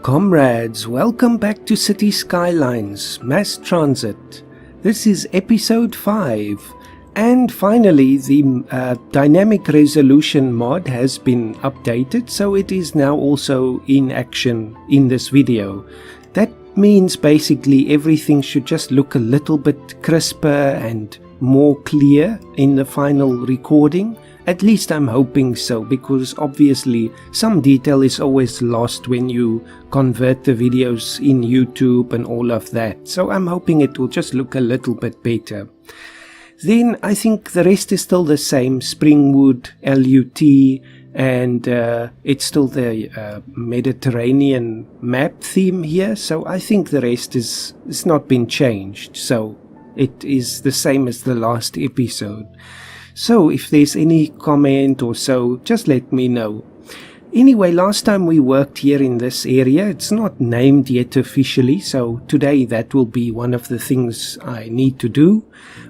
Comrades, welcome back to City Skylines Mass Transit. This is episode 5, and finally the dynamic resolution mod has been updated, so it is now also in action in this video. That means basically everything should just look a little bit crisper and more clear in the final recording. At least I'm hoping so, because obviously some detail is always lost when you convert the videos in YouTube and all of that. So I'm hoping it will just look a little bit better. Then I think the rest is still the same. Springwood, LUT, and it's still the Mediterranean map theme here. So I think the rest is not been changed. So it is the same as the last episode. So if there's any comment or so, just let me know. Anyway, last time we worked here in this area, it's not named yet officially, so today that will be one of the things I need to do.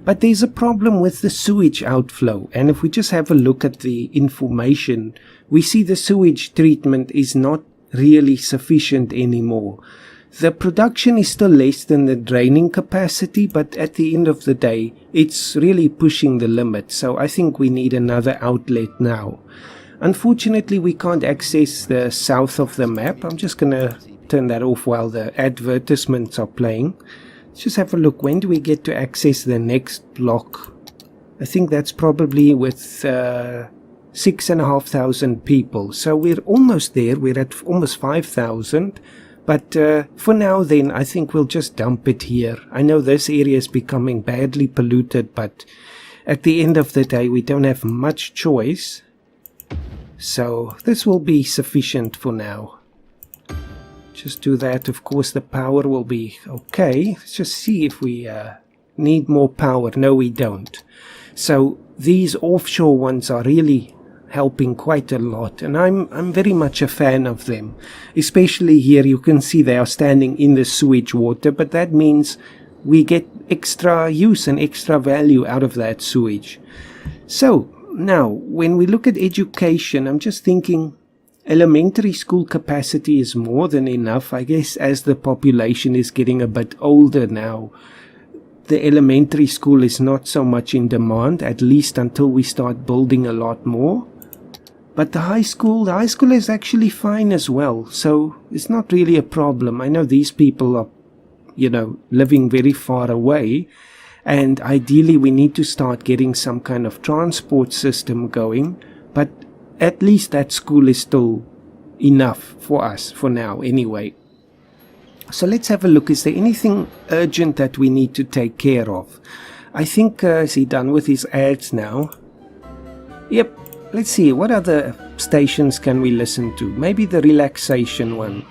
But there's a problem with the sewage outflow, and if we just have a look at the information, we see the sewage treatment is not really sufficient anymore. The production is still less than the draining capacity, but at the end of the day, it's really pushing the limit. So I think we need another outlet now. Unfortunately, we can't access the south of the map. I'm just going to turn that off while the advertisements are playing. Let's just have a look. When do we get to access the next block? I think that's probably with 6,500 people. So we're almost there. We're at almost 5,000. But for now then, I think we'll just dump it here. I know this area is becoming badly polluted, but at the end of the day, we don't have much choice. So this will be sufficient for now. Just do that. Of course, the power will be okay. Let's just see if we need more power. No, we don't. So these offshore ones are really helping quite a lot, and I'm very much a fan of them. Especially here, you can see they are standing in the sewage water, but that means we get extra use and extra value out of that sewage. So now when we look at education, I'm just thinking elementary school capacity is more than enough. I guess as the population is getting a bit older now, the elementary school is not so much in demand, at least until we start building a lot more. But the high school is actually fine as well, so it's not really a problem. I know these people are, living very far away, and ideally we need to start getting some kind of transport system going, but at least that school is still enough for us for now anyway. So let's have a look. Is there anything urgent that we need to take care of? I think, is he done with his ads now? Yep. Let's see, what other stations can we listen to? Maybe the relaxation one.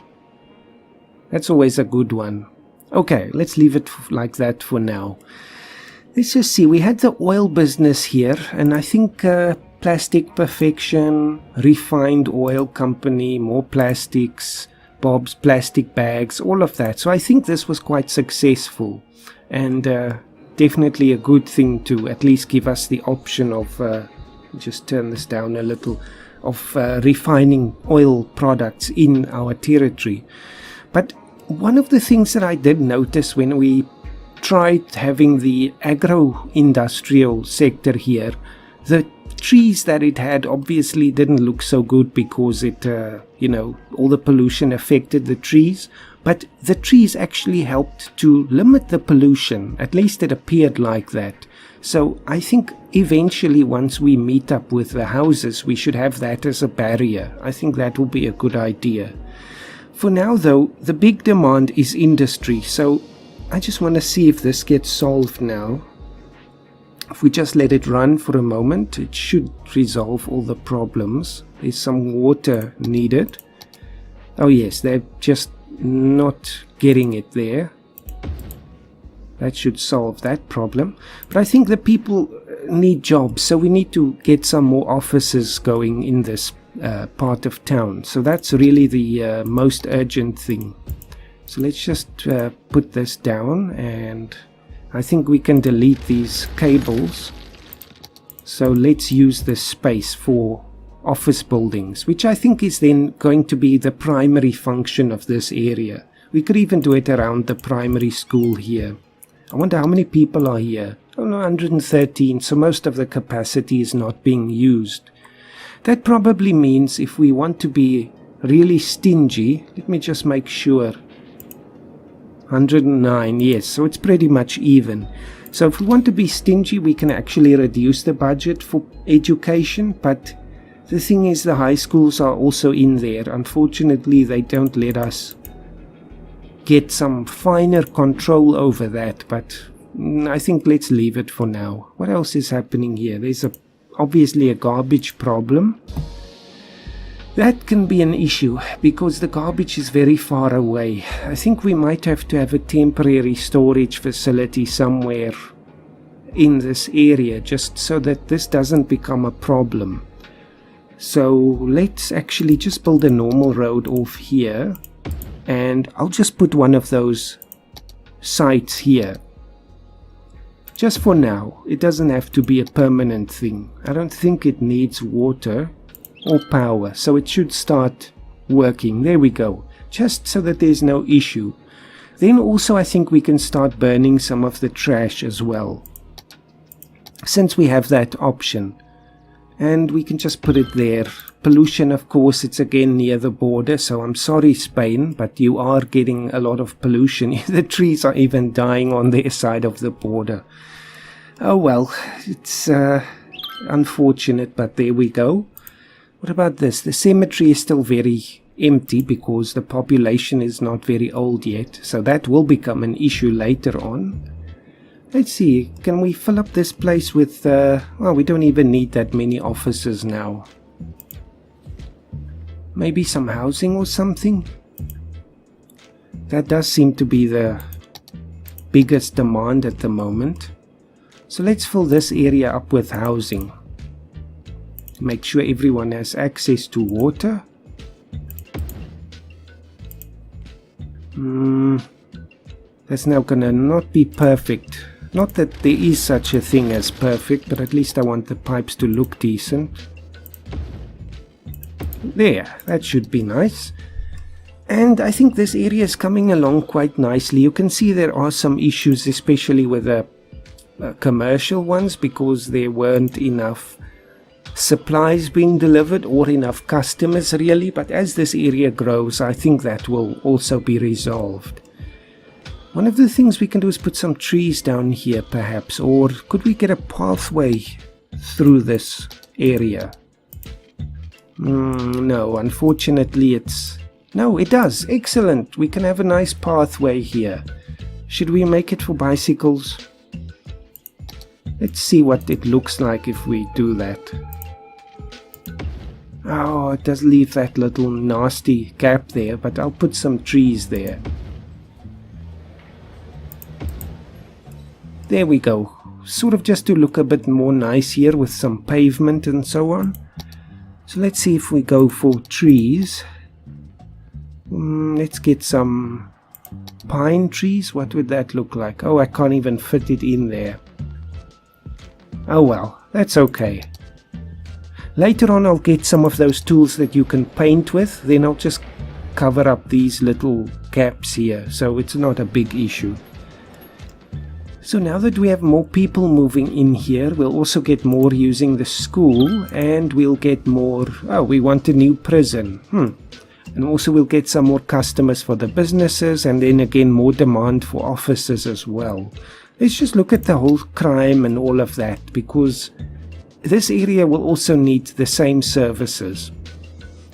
That's always a good one. Okay, let's leave it like that for now. Let's just see, we had the oil business here, and I think Plastic Perfection, Refined Oil Company, more plastics, Bob's Plastic Bags, all of that. So I think this was quite successful, and definitely a good thing to at least give us the option of just turn this down a little, of refining oil products in our territory. But one of the things that I did notice when we tried having the agro-industrial sector here, the trees that it had obviously didn't look so good because it, all the pollution affected the trees. But the trees actually helped to limit the pollution. At least it appeared like that. So I think eventually once we meet up with the houses, we should have that as a barrier. I think that will be a good idea. For now though, the big demand is industry. So I just want to see if this gets solved now. If we just let it run for a moment, it should resolve all the problems. There's some water needed. Oh yes, they're just not getting it there. That should solve that problem. But I think the people need jobs, so we need to get some more offices going in this part of town. So that's really the most urgent thing. So let's just put this down, and I think we can delete these cables. So let's use this space for office buildings, which I think is then going to be the primary function of this area. We could even do it around the primary school here. I wonder how many people are here. Oh no, 113, so most of the capacity is not being used. That probably means if we want to be really stingy, let me just make sure. 109, yes, so it's pretty much even. So if we want to be stingy, we can actually reduce the budget for education, but the thing is the high schools are also in there. Unfortunately, they don't let us get some finer control over that, but I think let's leave it for now. What else is happening here? There's obviously a garbage problem. That can be an issue because the garbage is very far away. I think we might have to have a temporary storage facility somewhere in this area just so that this doesn't become a problem. So let's actually just build a normal road off here, and I'll just put one of those sites here. Just for now. It doesn't have to be a permanent thing. I don't think it needs water or power, so it should start working. There we go, just so that there's no issue. Then also I think we can start burning some of the trash as well, since we have that option, and we can just put it there. Pollution, of course, it's again near the border, so I'm sorry Spain, but you are getting a lot of pollution. The trees are even dying on their side of the border. Oh well, it's unfortunate, but there we go. What about this? The cemetery is still very empty because the population is not very old yet, so that will become an issue later on. Let's see, can we fill up this place with, well, we don't even need that many offices now. Maybe some housing or something? That does seem to be the biggest demand at the moment. So let's fill this area up with housing. Make sure everyone has access to water. That's now gonna not be perfect. Not that there is such a thing as perfect, but at least I want the pipes to look decent. There, that should be nice. And I think this area is coming along quite nicely. You can see there are some issues, especially with the commercial ones, because there weren't enough supplies being delivered or enough customers really, but as this area grows I think that will also be resolved. One of the things we can do is put some trees down here perhaps, or could we get a pathway through this area? No, unfortunately it's... No, it does. Excellent. We can have a nice pathway here. Should we make it for bicycles? Let's see what it looks like if we do that. Oh, it does leave that little nasty gap there, but I'll put some trees there. There we go. Sort of just to look a bit more nice here with some pavement and so on. So let's see if we go for trees. Let's get some pine trees. What would that look like? Oh, I can't even fit it in there. Oh well, that's okay. Later on I'll get some of those tools that you can paint with, then I'll just cover up these little gaps here, so it's not a big issue. So now that we have more people moving in here, we'll also get more using the school, and we'll get more... Oh, we want a new prison. And also we'll get some more customers for the businesses, and then again more demand for offices as well. Let's just look at the whole crime and all of that, because this area will also need the same services.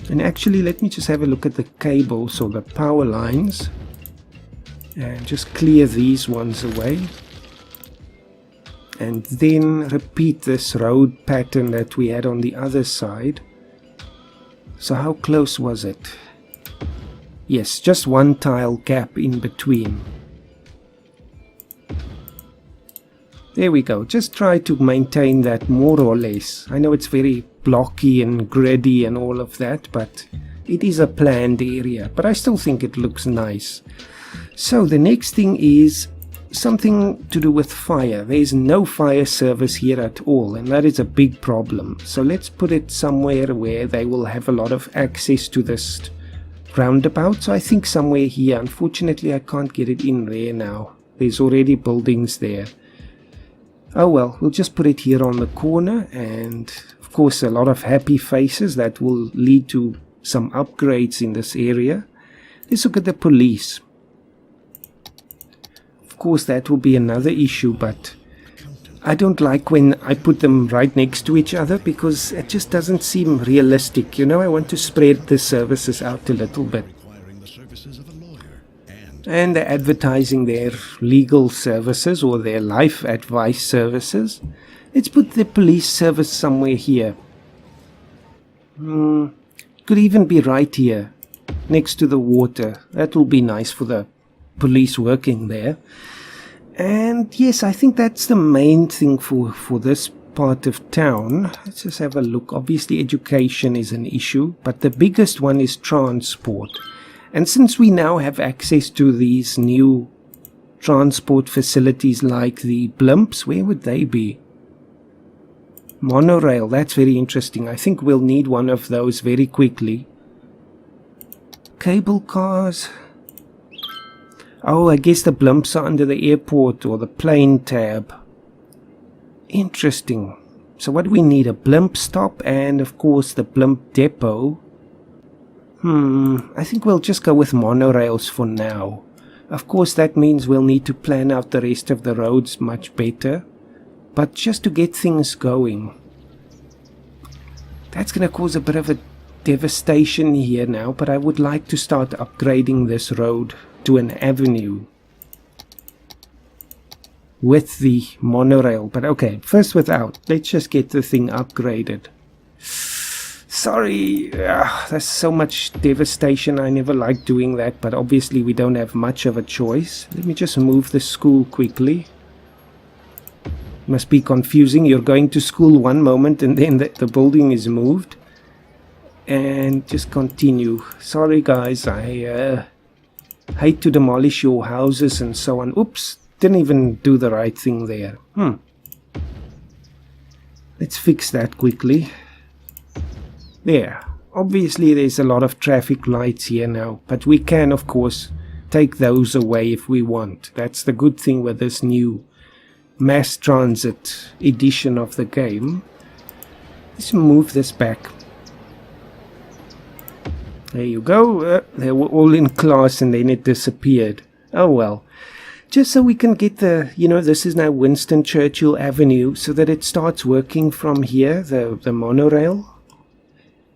And actually, let me just have a look at the cables or the power lines and just clear these ones away. And then repeat this road pattern that we had on the other side. So how close was it? Yes, just one tile gap in between. There we go. Just try to maintain that more or less. I know it's very blocky and gritty and all of that, but it is a planned area. But I still think it looks nice. So the next thing is something to do with fire. There's no fire service here at all, and that is a big problem. So let's put it somewhere where they will have a lot of access to this roundabout. So I think somewhere here. Unfortunately, I can't get it in there now. There's already buildings there. Oh well, we'll just put it here on the corner, and of course a lot of happy faces. That will lead to some upgrades in this area. Let's look at the police. Of course that will be another issue, but I don't like when I put them right next to each other because it just doesn't seem realistic. You know, I want to spread the services out a little bit. And they're advertising their legal services or their life advice services. Let's put the police service somewhere here. Could even be right here, next to the water. That will be nice for the police working there. And yes, I think that's the main thing for this part of town. Let's just have a look. Obviously education is an issue, but the biggest one is transport. And since we now have access to these new transport facilities like the blimps, where would they be? Monorail, that's very interesting. I think we'll need one of those very quickly. Cable cars. Oh, I guess the blimps are under the airport or the plane tab. Interesting. So what do we need? A blimp stop and of course the blimp depot. I think we'll just go with monorails for now. Of course that means we'll need to plan out the rest of the roads much better. But just to get things going. That's going to cause a bit of a devastation here now, but I would like to start upgrading this road to an avenue with the monorail. But okay, first without. Let's just get the thing upgraded. Sorry, there's so much devastation. I never like doing that, but obviously we don't have much of a choice. Let me just move the school quickly. Must be confusing. You're going to school one moment and then the building is moved. And just continue. Sorry guys, I hate to demolish your houses and so on. Oops, didn't even do the right thing there. Let's fix that quickly. There. Obviously there's a lot of traffic lights here now, but we can of course take those away if we want. That's the good thing with this new mass transit edition of the game. Let's move this back. There you go. They were all in class and then it disappeared. Oh well. Just so we can get the, this is now Winston Churchill Avenue, so that it starts working from here, the monorail.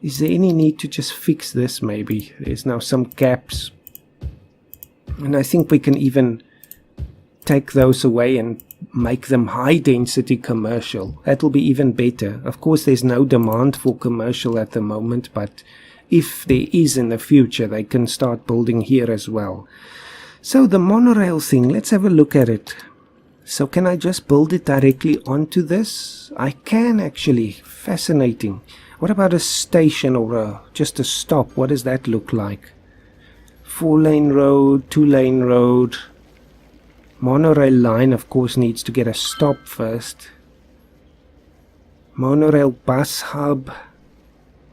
Is there any need to just fix this maybe? There's now some gaps. And I think we can even take those away and make them high density commercial. That'll be even better. Of course there's no demand for commercial at the moment, but if there is in the future, they can start building here as well. So the monorail thing, let's have a look at it. So can I just build it directly onto this? I can actually. Fascinating. What about a station or just a stop? What does that look like? 4-lane road, 2-lane road. Monorail line, of course, needs to get a stop first. Monorail bus hub.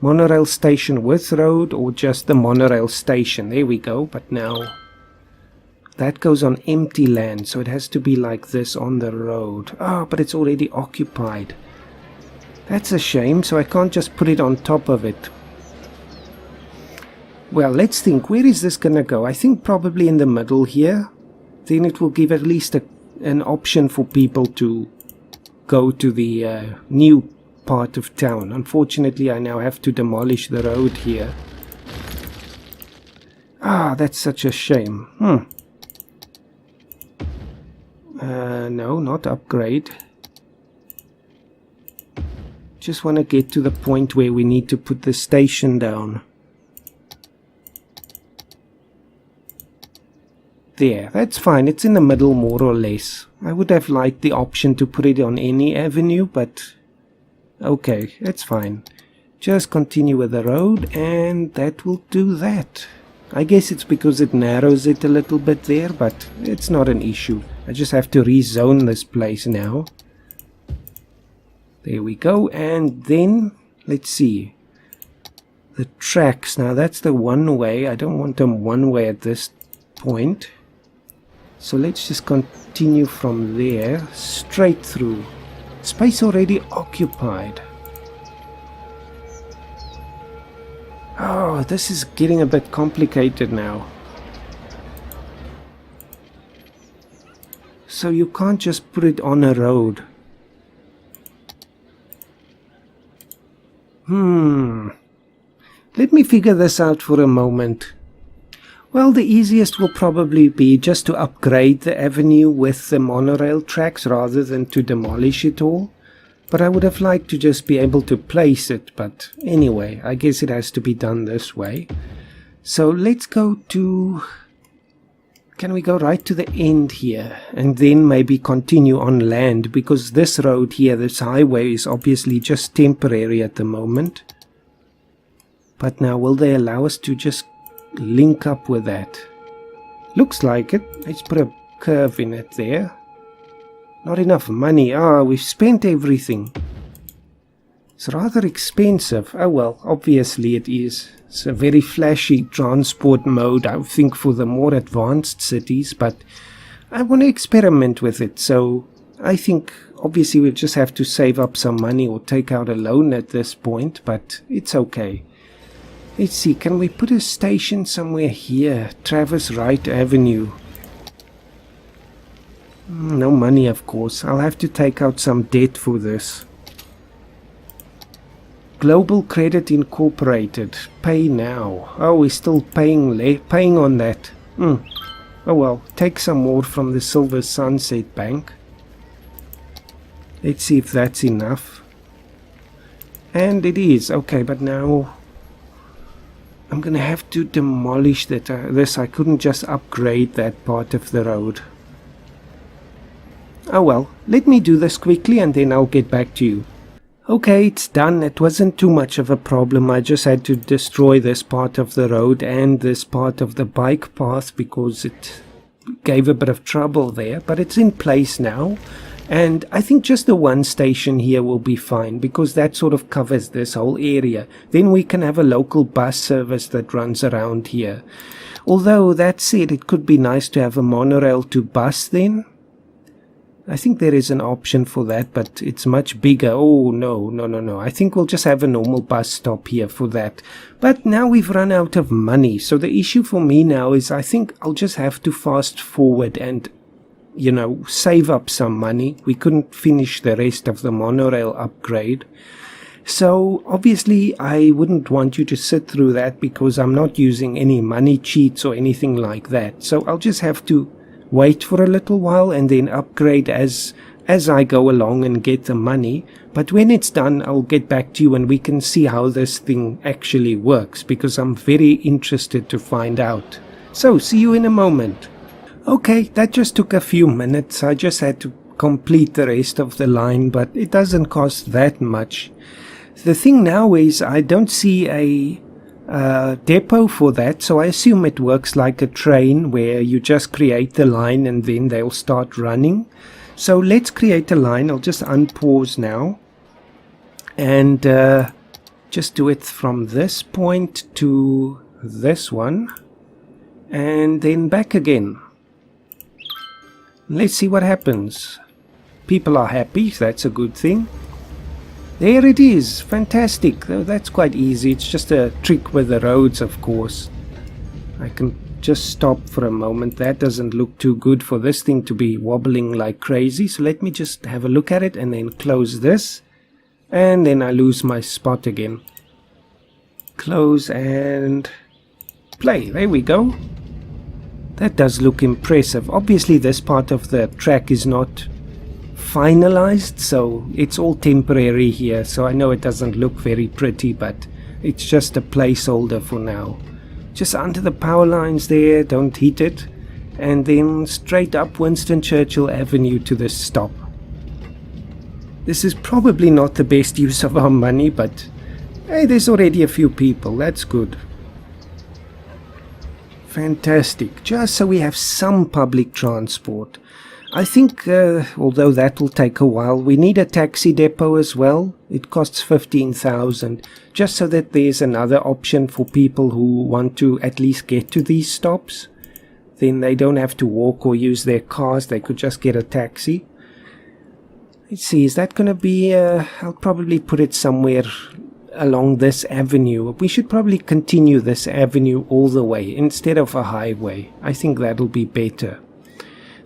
Monorail station with road or just the monorail station. There we go. But now that goes on empty land, so it has to be like this on the road. Oh, but it's already occupied. That's a shame, so I can't just put it on top of it. Well, let's think. Where is this gonna go? I think probably in the middle here. Then it will give at least an option for people to go to the new part of town. Unfortunately, I now have to demolish the road here. Ah, that's such a shame. No, not upgrade. Just want to get to the point where we need to put the station down. There, that's fine. It's in the middle more or less. I would have liked the option to put it on any avenue, but okay, that's fine. Just continue with the road and that will do that. I guess it's because it narrows it a little bit there, but it's not an issue. I just have to rezone this place now. There we go. And then, let's see. The tracks. Now, that's the one way. I don't want them one way at this point. So let's just continue from there. Straight through. Space already occupied. Oh, this is getting a bit complicated now. So you can't just put it on a road. Let me figure this out for a moment. Well, the easiest will probably be just to upgrade the avenue with the monorail tracks rather than to demolish it all. But I would have liked to just be able to place it, but anyway, I guess it has to be done this way. So let's go to... Can we go right to the end here and then maybe continue on land, because this road here, this highway, is obviously just temporary at the moment. But now will they allow us to just link up with that? Looks like it. Let's put a curve in it there. Not enough money. We've spent everything. It's rather expensive. Oh well, obviously it is. It's a very flashy transport mode, I think, for the more advanced cities, but I want to experiment with it. So I think obviously we'll just have to save up some money or take out a loan at this point, but it's okay. Let's see, can we put a station somewhere here? Traverse Wright Avenue. No money, of course. I'll have to take out some debt for this. Global Credit Incorporated. Pay now. Oh, we're still paying on that. Oh well, take some more from the Silver Sunset Bank. Let's see if that's enough. And it is. Okay, but now I'm gonna have to demolish this. I couldn't just upgrade that part of the road. Oh well, let me do this quickly and then I'll get back to you. Okay, it's done. It wasn't too much of a problem. I just had to destroy this part of the road and this part of the bike path because it gave a bit of trouble there. But it's in place now. And I think just the one station here will be fine because that sort of covers this whole area. Then we can have a local bus service that runs around here. Although, that said, it could be nice to have a monorail to bus then. I think there is an option for that, but it's much bigger. Oh, no. I think we'll just have a normal bus stop here for that. But now we've run out of money. So the issue for me now is I think I'll just have to fast forward and, you know, save up some money. We couldn't finish the rest of the monorail upgrade. So obviously I wouldn't want you to sit through that because I'm not using any money cheats or anything like that. So I'll just have to wait for a little while and then upgrade as I go along and get the money. But when it's done, I'll get back to you and we can see how this thing actually works because I'm very interested to find out. So, see you in a moment. Okay, that just took a few minutes. I just had to complete the rest of the line, but it doesn't cost that much. The thing now is I don't see a depot for that, so I assume it works like a train where you just create the line and then they'll start running. So let's create a line. I'll just unpause now and just do it from this point to this one and then back again. Let's see what happens. People are happy, so that's a good thing. There it is. Fantastic. That's quite easy. It's just a trick with the roads, of course. I can just stop for a moment. That doesn't look too good for this thing to be wobbling like crazy. So let me just have a look at it and then close this. And then I lose my spot again. Close and play. There we go. That does look impressive. Obviously this part of the track is not finalized, so it's all temporary here, so I know it doesn't look very pretty, but it's just a placeholder for now. Just under the power lines there, don't hit it, and then straight up Winston Churchill Avenue to this stop. This is probably not the best use of our money, but hey, there's already a few people. That's good. Fantastic. Just so we have some public transport. I think, although that will take a while, we need a taxi depot as well. It costs 15,000, just so that there's another option for people who want to at least get to these stops. Then they don't have to walk or use their cars, they could just get a taxi. Let's see, is that going to be, I'll probably put it somewhere along this avenue. We should probably continue this avenue all the way instead of a highway. I think that'll be better.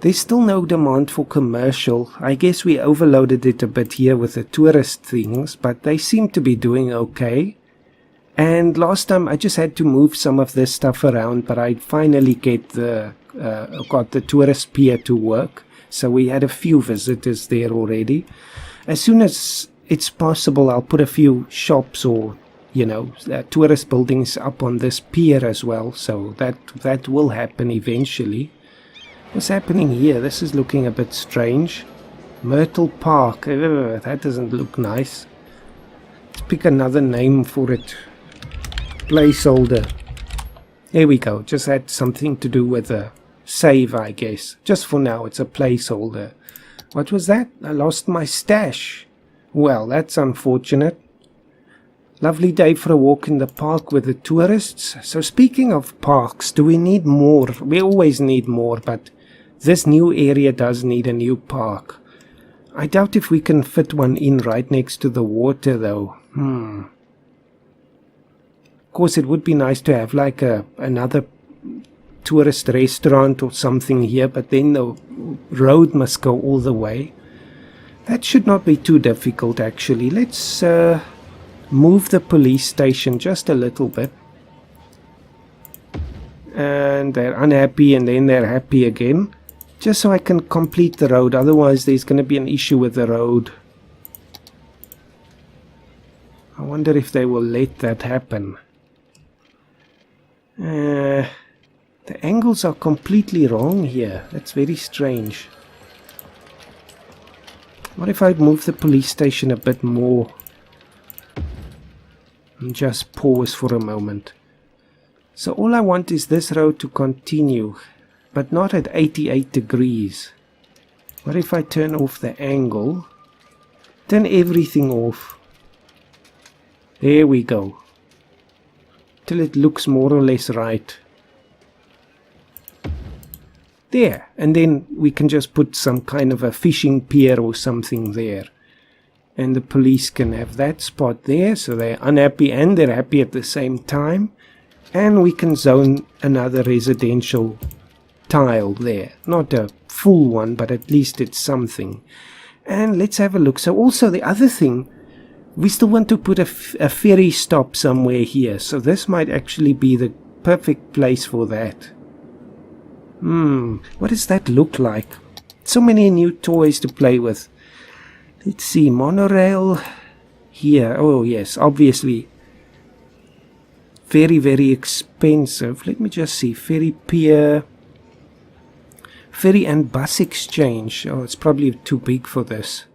There's still no demand for commercial. I guess we overloaded it a bit here with the tourist things, but they seem to be doing okay. And last time I just had to move some of this stuff around, but I finally got the tourist pier to work. So we had a few visitors there already. As soon as it's possible, I'll put a few shops or, tourist buildings up on this pier as well. So that will happen eventually. What's happening here? This is looking a bit strange. Myrtle Park. That doesn't look nice. Let's pick another name for it. Placeholder. There we go. Just had something to do with a save, I guess. Just for now, it's a placeholder. What was that? I lost my stash. Well, that's unfortunate. Lovely day for a walk in the park with the tourists. So speaking of parks, do we need more? We always need more, but this new area does need a new park. I doubt if we can fit one in right next to the water though. Of course, it would be nice to have like another tourist restaurant or something here, but then the road must go all the way. That should not be too difficult actually. Let's move the police station just a little bit. And they're unhappy and then they're happy again. Just so I can complete the road, otherwise there's going to be an issue with the road. I wonder if they will let that happen. The angles are completely wrong here. That's very strange. What if I move the police station a bit more? And just pause for a moment. So all I want is this road to continue, but not at 88 degrees. What if I turn off the angle? Turn everything off. There we go. Till it looks more or less right. There, and then we can just put some kind of a fishing pier or something there. And the police can have that spot there, so they're unhappy and they're happy at the same time. And we can zone another residential tile there. Not a full one, but at least it's something. And let's have a look. So also the other thing, we still want to put a ferry stop somewhere here. So this might actually be the perfect place for that. What does that look like? So many new toys to play with. Let's see, monorail here. Oh yes, obviously. Very, very expensive. Let me just see. Ferry pier. Ferry and bus exchange. Oh, it's probably too big for this.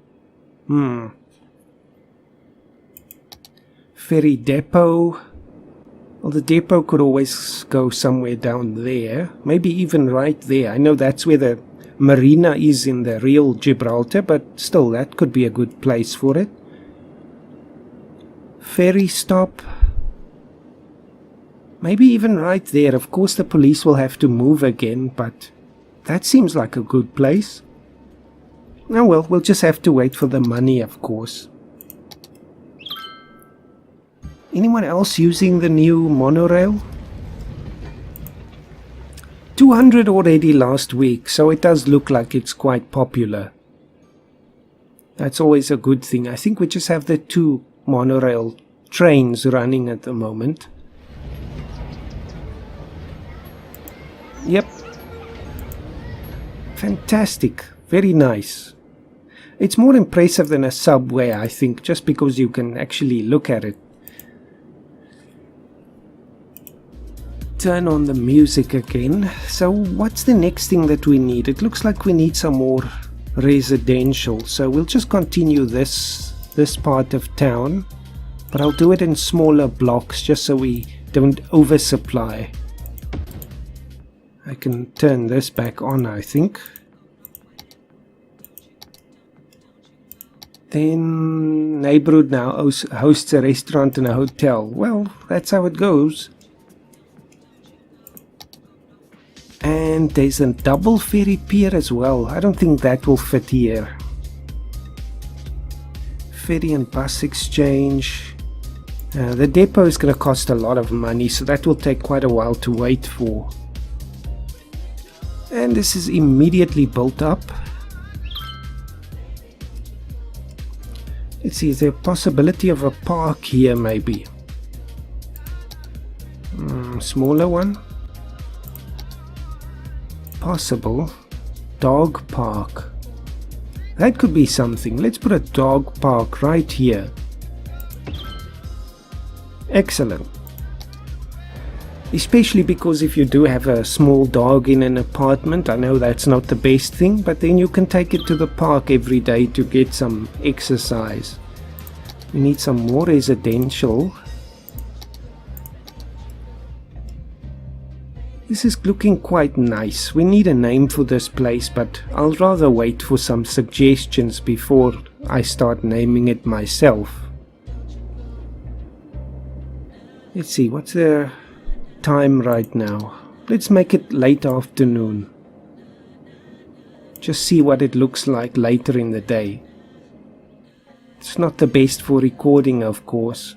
Ferry depot. Well, the depot could always go somewhere down there. Maybe even right there. I know that's where the marina is in the real Gibraltar, but still, that could be a good place for it. Ferry stop. Maybe even right there. Of course, the police will have to move again, but that seems like a good place. Oh well, we'll just have to wait for the money, of course. Anyone else using the new monorail? 200 already last week, so it does look like it's quite popular. That's always a good thing. I think we just have the 2 monorail trains running at the moment. Yep. Fantastic. Very nice. It's more impressive than a subway, I think, just because you can actually look at it. Turn on the music again. So what's the next thing that we need? It looks like we need some more residential. So we'll just continue this part of town. But I'll do it in smaller blocks just so we don't oversupply. I can turn this back on, I think. Then neighborhood now hosts a restaurant and a hotel. Well, that's how it goes. And there's a double ferry pier as well. I don't think that will fit here. Ferry and bus exchange. The depot is going to cost a lot of money, so that will take quite a while to wait for. And this is immediately built up. Let's see, is there a possibility of a park here maybe? Smaller one? Possible. Dog park. That could be something. Let's put a dog park right here. Excellent. Especially because if you do have a small dog in an apartment, I know that's not the best thing, but then you can take it to the park every day to get some exercise. We need some more residential. This is looking quite nice. We need a name for this place, but I'll rather wait for some suggestions before I start naming it myself. Let's see, what's the time right now? Let's make it late afternoon. Just see what it looks like later in the day. It's not the best for recording, of course.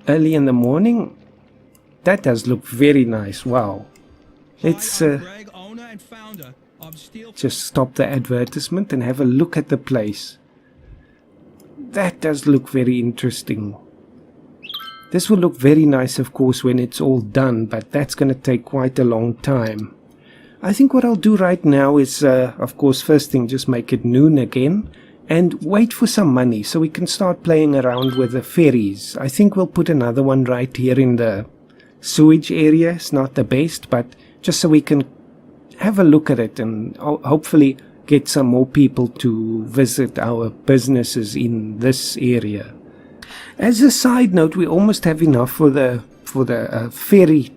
Early in the morning, that does look very nice. Wow. Let's just stop the advertisement and have a look at the place. That does look very interesting. This will look very nice, of course, when it's all done, but that's going to take quite a long time. I think what I'll do right now is, of course, first thing, just make it noon again and wait for some money so we can start playing around with the ferries. I think we'll put another one right here in the sewage area. It's not the best, but just so we can have a look at it and hopefully get some more people to visit our businesses in this area. As a side note, we almost have enough for the ferry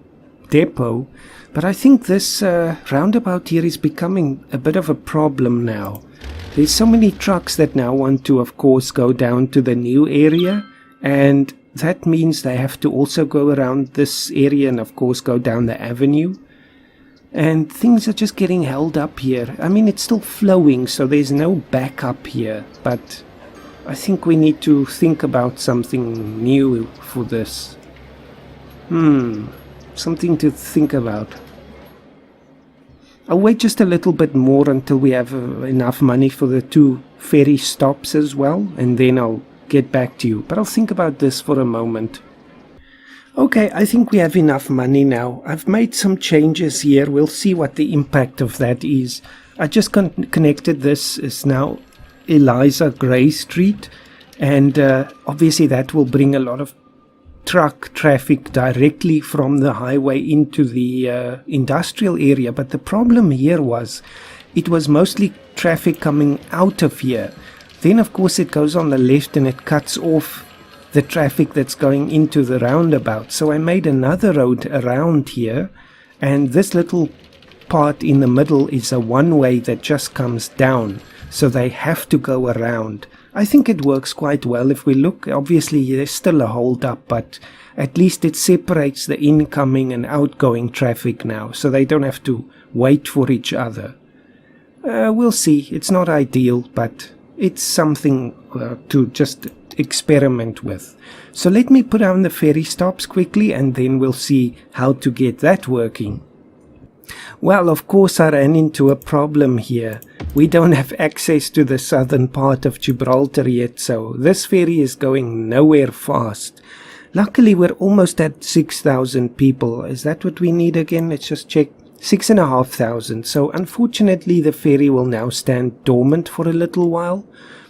depot, but I think this roundabout here is becoming a bit of a problem now. There's so many trucks that now want to, of course, go down to the new area, and that means they have to also go around this area and, of course, go down the avenue. And things are just getting held up here. I mean, it's still flowing, so there's no backup here, but I think we need to think about something new for this. Something to think about. I'll wait just a little bit more until we have enough money for the 2 ferry stops as well, and then I'll get back to you. But I'll think about this for a moment. Okay, I think we have enough money now. I've made some changes here. We'll see what the impact of that is. I just connected this. Is now Eliza Gray Street, and obviously that will bring a lot of truck traffic directly from the highway into the industrial area. But the problem here was it was mostly traffic coming out of here. Then of course it goes on the left and it cuts off the traffic that's going into the roundabout. So I made another road around here, and this little part in the middle is a one-way that just comes down, so they have to go around. I think it works quite well. If we look, obviously there's still a hold up, but at least it separates the incoming and outgoing traffic now, so they don't have to wait for each other. We'll see. It's not ideal, but it's something to just experiment with. So let me put down the ferry stops quickly, and then we'll see how to get that working. Well, of course I ran into a problem here. We don't have access to the southern part of Gibraltar yet, so this ferry is going nowhere fast. Luckily we're almost at 6,000 people. Is that what we need again? Let's just check. 6,500. So unfortunately the ferry will now stand dormant for a little while,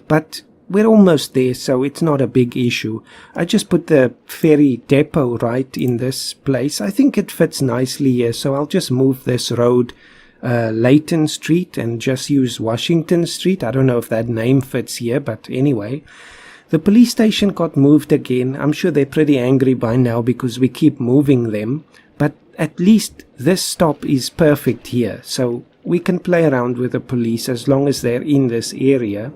but we're almost there, so it's not a big issue. I just put the ferry depot right in this place. I think it fits nicely here, so I'll just move this road, Leighton Street, and just use Washington Street. I don't know if that name fits here, but anyway. The police station got moved again. I'm sure they're pretty angry by now because we keep moving them, but at least this stop is perfect here, so we can play around with the police as long as they're in this area.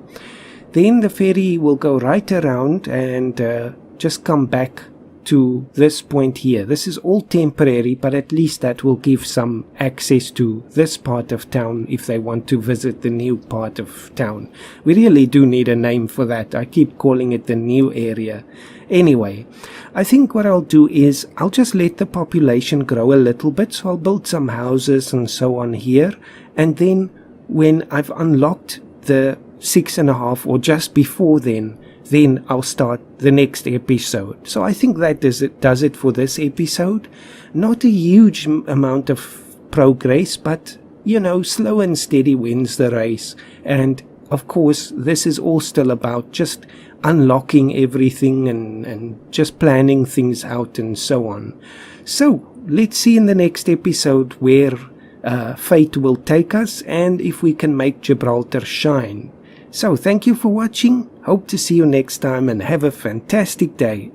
Then the ferry will go right around and just come back to this point here. This is all temporary, but at least that will give some access to this part of town if they want to visit the new part of town. We really do need a name for that. I keep calling it the new area. Anyway, I think what I'll do is I'll just let the population grow a little bit. So I'll build some houses and so on here. And then when I've unlocked the 6.5 or just before then I'll start the next episode. So I think that does it for this episode. Not a huge amount of progress, but slow and steady wins the race. And of course, this is all still about just unlocking everything and just planning things out and so on. So let's see in the next episode where fate will take us and if we can make Gibraltar shine. So thank you for watching. Hope to see you next time and have a fantastic day.